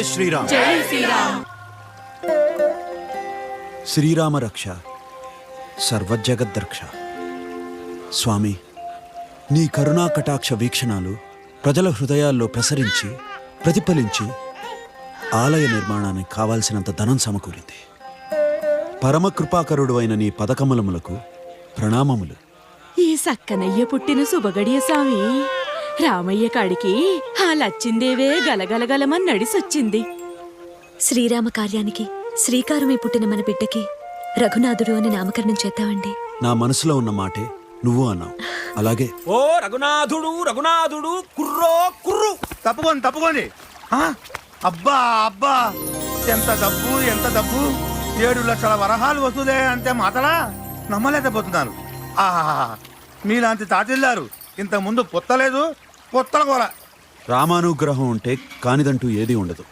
జై శ్రీరామ్. జై శ్రీరామ్. శ్రీరామ రక్ష సర్వజగద్దర్క్ష. స్వామి, నీ కరుణా కటాక్ష వీక్షణాలు ప్రజల హృదయాల్లో ప్రసరించి ప్రతిఫలించి ఆలయ నిర్మాణానికి కావాల్సినంత ధనం సమకూరింది. పరమ కృపాకరుడు అయిన నీ పదకమలములకు ప్రణామములు. ఈ సక్కనయ్య పుట్టిన శుభగడియ స్వామి. రామయ్య కాడికి ఆ లచ్చిందేవే గలగలగలమని నడిసొచ్చింది. శ్రీరామ కార్యానికి శ్రీకారమై పుట్టిన మన బిడ్డకి రఘునాథుడు అని నామకరణం చేద్దామండి. నా మనసులో ఉన్న మాటే నువ్వు అన్నావు. అలాగే. ఓ రఘునాథుడు రఘునాథుడు కుర్రో కుర్రు. తప్పుకోండి. అబ్బా అబ్బా, ఎంత డబ్బు ఎంత డబ్బు. 7 లక్షల వరహాలు వసూలే అంటే మాటలా నమ్మలేకపోతున్నాను. ఆహా, మీలాంటి తాతిల్లారు ఇంత ముందు పొత్తలేదు, పొత్తల కూర. రామానుగ్రహం ఉంటే కానిదంటూ ఏదీ ఉండదు.